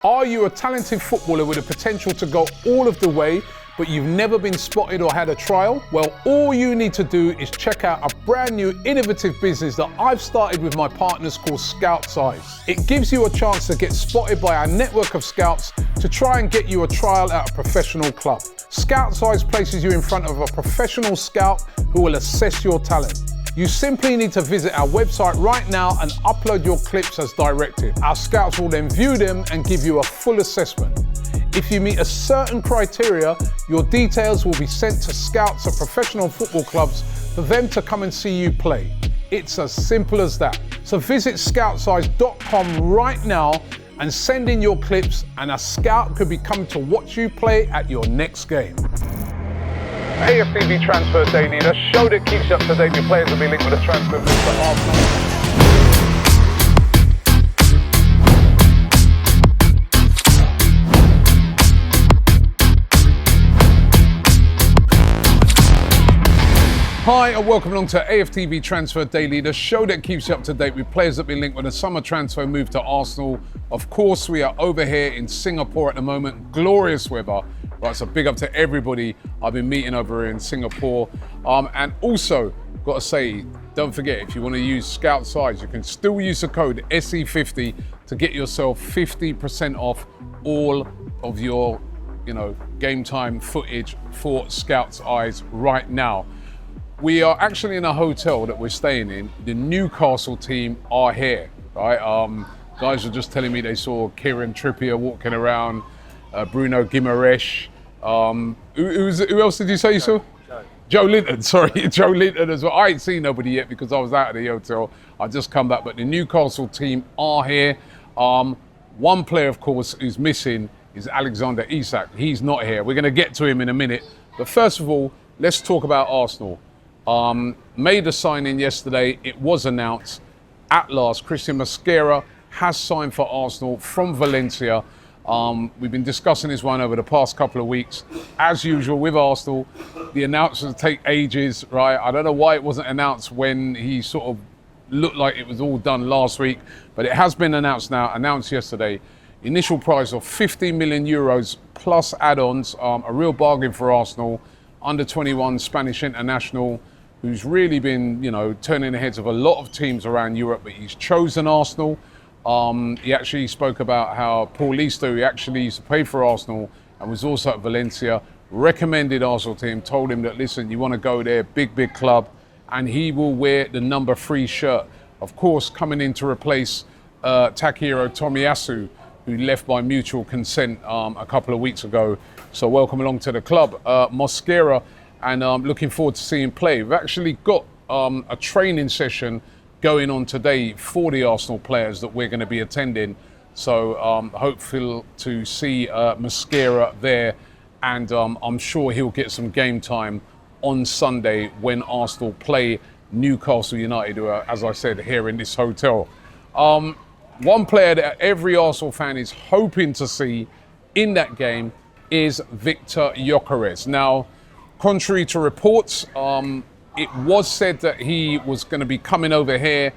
Are you a talented footballer with the potential to go all of the way, but you've never been spotted or had a trial? Well, all you need to do is check out a brand new innovative business that I've started with my partners called Scout's Eyes. It gives you a chance to get spotted by our network of scouts to try and get you a trial at a professional club. Scout's Eyes places you in front of a professional scout who will assess your talent. You simply need to visit our website right now and upload your clips as directed. Our scouts will then view them and give you a full assessment. If you meet a certain criteria, your details will be sent to scouts at professional football clubs for them to come and see you play. It's as simple as that. So visit scoutseyes.com right now and send in your clips, and a scout could be coming to watch you play at your next game. AFTV Transfer Daily, the show that keeps you up to date with players that will be linked with a transfer move to Arsenal. Hi and welcome along to AFTV Transfer Daily, the show that keeps you up to date with players that have been linked with a summer transfer move to Arsenal. Of course, we are over here in Singapore at the moment. Glorious weather. Right, so big up to everybody I've been meeting over here in Singapore. And also, got to say, don't forget, if you want to use Scout's Eyes, you can still use the code SE50 to get yourself 50% off all of your, game time footage for Scout's Eyes right now. We are actually in a hotel that we're staying in. The Newcastle team are here, right? Guys were just telling me they saw Kieran Trippier walking around, Bruno Gyökeres. Who else did you say you saw? Joe Linton, sorry, Joe Linton as well. I ain't seen nobody yet because I was out of the hotel. I just come back, but the Newcastle team are here. One player, of course, who's missing is Alexander Isak. He's not here. We're going to get to him in a minute. But first of all, let's talk about Arsenal. Made a signing yesterday. It was announced at last. Cristhian Mosquera has signed for Arsenal from Valencia. We've been discussing this one over the past couple of weeks. As usual with Arsenal, the announcements take ages, right? I don't know why it wasn't announced when he sort of looked like it was all done last week, but it has been announced now, announced yesterday. Initial price of 15 million euros plus add-ons, a real bargain for Arsenal. Under 21 Spanish international, who's really been, turning the heads of a lot of teams around Europe, but he's chosen Arsenal. He actually spoke about how Paul Listo, who actually used to play for Arsenal and was also at Valencia, recommended Arsenal team, told him that, listen, you want to go there, big club, and he will wear the number 3 shirt. Of course, coming in to replace Takehiro Tomiyasu, who left by mutual consent a couple of weeks ago. So welcome along to the club, Mosquera, and looking forward to seeing him play. We've actually got a training session going on today for the Arsenal players that we're going to be attending. So hopeful to see Mosquera there, and I'm sure he'll get some game time on Sunday when Arsenal play Newcastle United, who are, as I said, here in this hotel. One player that every Arsenal fan is hoping to see in that game is Viktor Gyökeres. Now, contrary to reports, it was said that he was going to be coming over here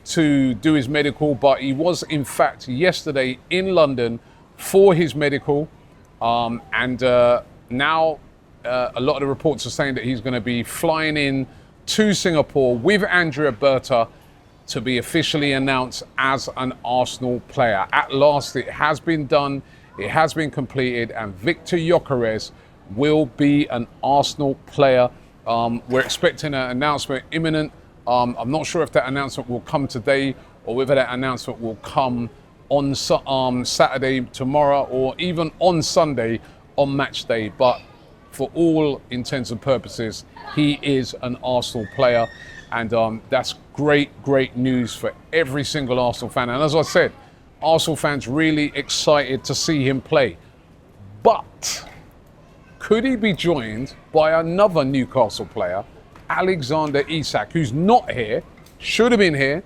to do his medical, but he was in fact yesterday in London for his medical. And now a lot of the reports are saying that he's going to be flying in to Singapore with Andrea Berta to be officially announced as an Arsenal player. At last, it has been done, it has been completed, and Viktor Gyökeres will be an Arsenal player. We're expecting an announcement imminent. I'm not sure if that announcement will come today or whether that announcement will come on Saturday, tomorrow, or even on Sunday on match day. But for all intents and purposes, he is an Arsenal player. And that's great news for every single Arsenal fan. And as I said, Arsenal fans really excited to see him play. But could he be joined by another Newcastle player, Alexander Isak, who's not here, should have been here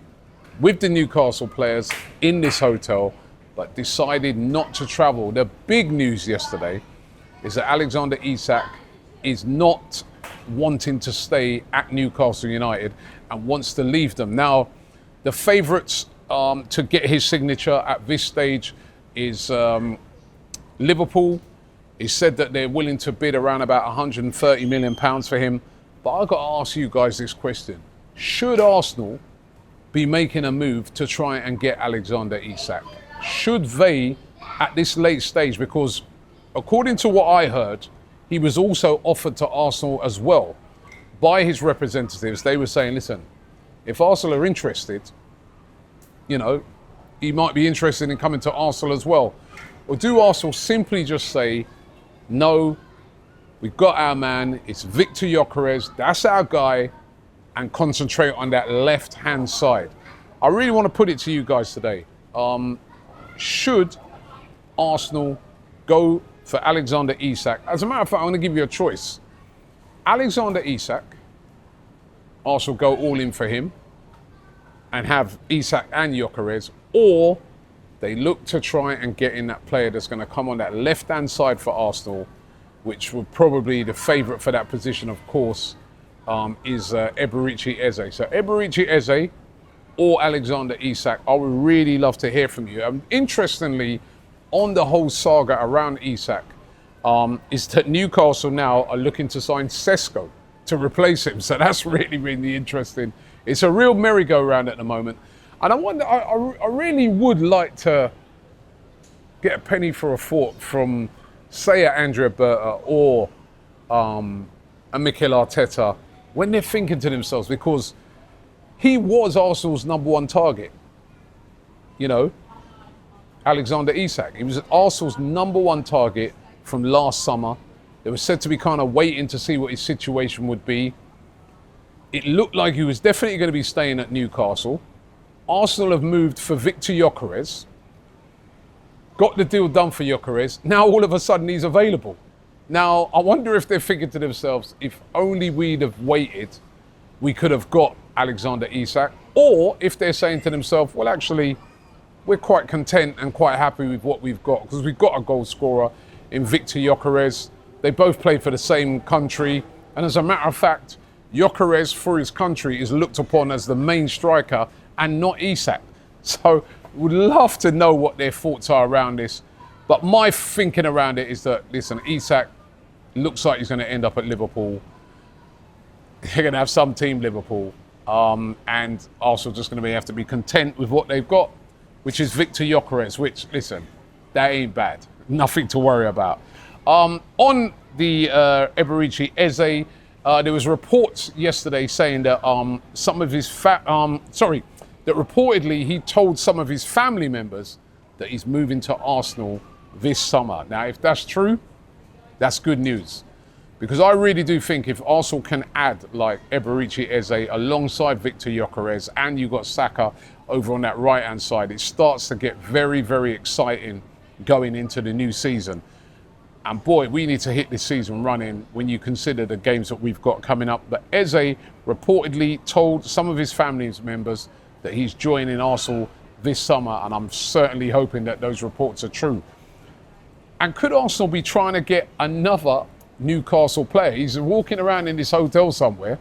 with the Newcastle players in this hotel, but decided not to travel? The big news yesterday is that Alexander Isak is not wanting to stay at Newcastle United and wants to leave them. Now, the favourites to get his signature at this stage is Liverpool. He said that they're willing to bid around about £130 million for him. But I've got to ask you guys this question. Should Arsenal be making a move to try and get Alexander Isak? Should they, at this late stage, because according to what I heard, he was also offered to Arsenal as well by his representatives. They were saying, listen, if Arsenal are interested, you know, he might be interested in coming to Arsenal as well. Or do Arsenal simply just say, no, we've got our man, it's Viktor Gyökeres, that's our guy, and concentrate on that left-hand side? I really want to put it to you guys today. Should Arsenal go for Alexander Isak? As a matter of fact, I want to give you a choice. Alexander Isak, Arsenal go all in for him and have Isak and Gyökeres, or they look to try and get in that player that's going to come on that left-hand side for Arsenal, which would probably the favourite for that position, of course, is Eberechi Eze. So Eberechi Eze or Alexander Isak, I would really love to hear from you. Interestingly, on the whole saga around Isak, is that Newcastle now are looking to sign Sesko to replace him. So that's really, really interesting. It's a real merry-go-round at the moment. And I wonder, I really would like to get a penny for a thought from, say, Andrea Berta or a Mikel Arteta when they're thinking to themselves, because he was Arsenal's number one target. You know, Alexander Isak. He was Arsenal's number one target from last summer. They were said to be kind of waiting to see what his situation would be. It looked like he was definitely going to be staying at Newcastle. Arsenal have moved for Viktor Gyökeres. Got the deal done for Gyökeres. Now all of a sudden he's available. Now I wonder if they're thinking to themselves, if only we'd have waited, we could have got Alexander Isak. Or if they're saying to themselves, well, actually, we're quite content and quite happy with what we've got, because we've got a goal scorer in Viktor Gyökeres. They both play for the same country. And as a matter of fact, Gyökeres for his country is looked upon as the main striker and not Isak. So would love to know what their thoughts are around this. But my thinking around it is that, listen, Isak looks like he's going to end up at Liverpool. They're going to have some team Liverpool. And Arsenal just going to have to be content with what they've got, which is Viktor Gyökeres, which, listen, that ain't bad. Nothing to worry about. On the Eberechi Eze, there was reports yesterday saying that some of his that reportedly he told some of his family members that he's moving to Arsenal this summer. Now, if that's true, that's good news. Because I really do think if Arsenal can add like Eberechi Eze alongside Viktor Gyökeres, and you've got Saka over on that right-hand side, it starts to get very, very exciting going into the new season. And boy, we need to hit this season running when you consider the games that we've got coming up. But Eze reportedly told some of his family members that he's joining Arsenal this summer, and I'm certainly hoping that those reports are true. And could Arsenal be trying to get another Newcastle player? He's walking around in this hotel somewhere,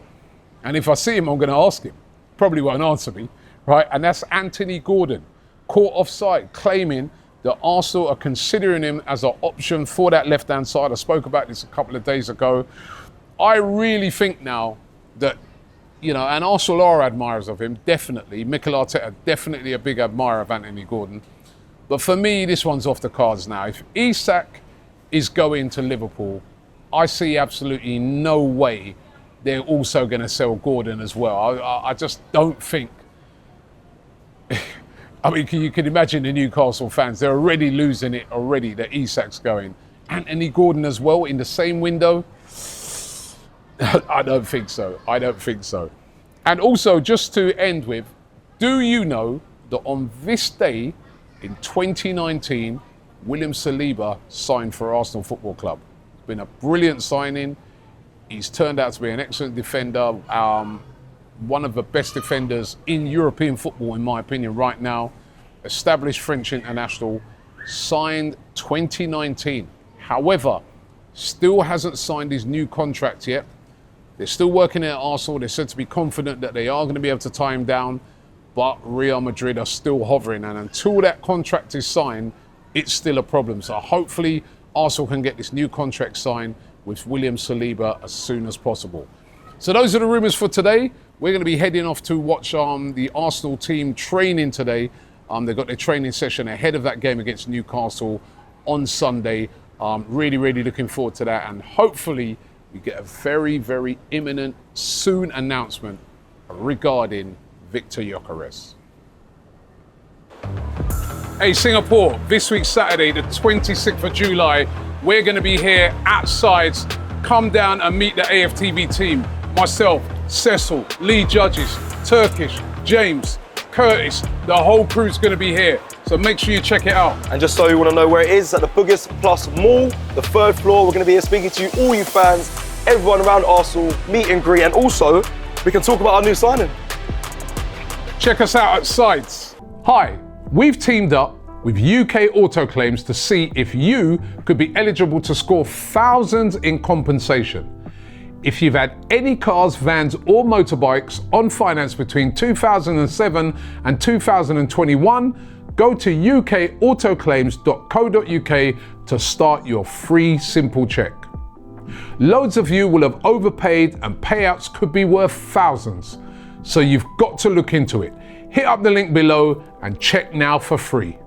and if I see him, I'm going to ask him. Probably won't answer me, right? And that's Anthony Gordon, caught offside, claiming that Arsenal are considering him as an option for that left-hand side. I spoke about this a couple of days ago. I really think now that, you know, and Arsenal are admirers of him, definitely. Mikel Arteta, definitely a big admirer of Anthony Gordon. But for me, this one's off the cards now. If Isak is going to Liverpool, I see absolutely no way they're also going to sell Gordon as well. I just don't think. I mean, you can imagine the Newcastle fans, they're already losing it already that Isak's going. Anthony Gordon as well in the same window? I don't think so. I don't think so. And also, just to end with, do you know that on this day in 2019, William Saliba signed for Arsenal Football Club? It's been a brilliant signing. He's turned out to be an excellent defender. One of the best defenders in European football, in my opinion, right now. Established French international, signed 2019. However, still hasn't signed his new contract yet. They're still working at Arsenal. They're said to be confident that they are going to be able to tie him down, but Real Madrid are still hovering. And until that contract is signed, it's still a problem. So hopefully Arsenal can get this new contract signed with William Saliba as soon as possible. So those are the rumours for today. We're going to be heading off to watch the Arsenal team training today. They've got their training session ahead of that game against Newcastle on Sunday. Really, really looking forward to that. And hopefully we get a very, very imminent, soon announcement regarding Viktor Gyökeres. Hey, Singapore, this week Saturday, the 26th of July, we're going to be here at Sides. Come down and meet the AFTV team. Myself, Cecil, Lee Judges, Turkish, James, Curtis, the whole crew's going to be here. So make sure you check it out. And just so you want to know where it is, at the Boogers Plus Mall, the 3rd floor. We're going to be here speaking to you, all you fans, everyone around Arsenal, meet and greet, and also we can talk about our new signing. Check us out at Sides. Hi, we've teamed up with UK Auto Claims to see if you could be eligible to score thousands in compensation. If you've had any cars, vans or motorbikes on finance between 2007 and 2021, go to ukautoclaims.co.uk to start your free simple check. Loads of you will have overpaid and payouts could be worth thousands, so you've got to look into it. Hit up the link below and check now for free.